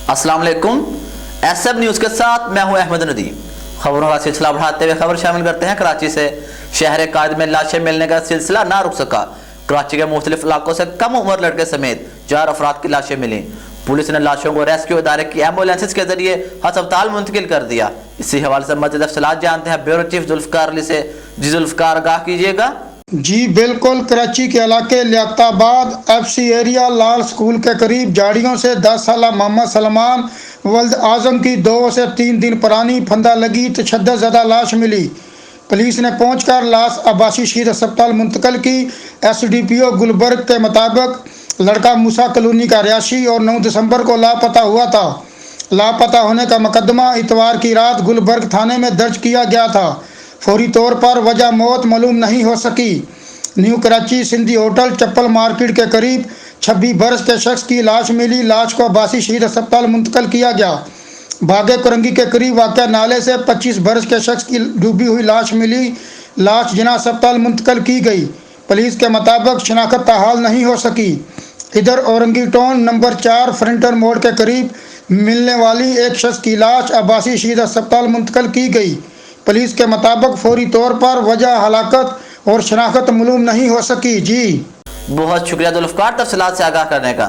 अस्सलाम वालेकुम। एसएब न्यूज़ के साथ मैं हूं अहमद नदीम। खबरों का सिलसिला बढ़ाते हुए खबर शामिल करते हैं कराची से। शहर कायद में लाशें मिलने का सिलसिला ना रुक सका। कराची के मुख्तलिफ इलाकों से कम उम्र लड़के समेत 4 अफराद की लाशें मिली। पुलिस ने लाशों को रेस्क्यू इदारे की एम्बुलेंसेज के जरिए अस्पताल मुंतकिल कर दिया। इसी हवाले से मज़ीद तफसीलात जानते हैं ब्यूरो चीफ जुल्फिकार अली से। जी जुल्फिकार, आगाह कीजिएगा। जी बिल्कुल, कराची के इलाके लियाकताबाद एफसी एरिया लाल स्कूल के करीब झाड़ियों से 10 साल मोहम्मद सलमान वल्द आजम की 2 से 3 दिन पुरानी फंदा लगी तशद्दुद ज़दा लाश मिली। पुलिस ने पहुंचकर लाश अब्बासी शहीद अस्पताल मुंतकिल की। एसडीपीओ गुलबर्ग के मुताबिक लड़का मूसा कॉलोनी का रिहायशी और 9 दिसंबर को लापता हुआ था। लापता होने का मुकदमा इतवार की रात गुलबर्ग थाने में दर्ज किया गया था। फौरी तौर पर वजह मौत मालूम नहीं हो सकी। न्यू कराची सिंधी होटल चप्पल मार्केट के करीब 26 बरस के शख्स की लाश मिली। लाश को अब्बासी शहीद अस्पताल मुंतकिल किया गया। भागे कुरंगी के करीब वाक़या नाले से 25 बरस के शख्स की डूबी हुई लाश मिली। लाश जिना अस्पताल मुंतकिल की गई। पुलिस के मुताबिक शनाख्त हाल नहीं हो सकी। इधर औरंगी टाउन नंबर 4 फ्रंटन मोड़ के करीब मिलने वाली एक शख्स की लाश अब्बासी शहीद अस्पताल मुंतकिल की गई। पुलिस के मुताबिक फौरी तौर पर वजह हलाकत और शनाख्त मालूम नहीं हो सकी। जी बहुत शुक्रिया जुल्फिकार, तफसीलात से आगाह करने का।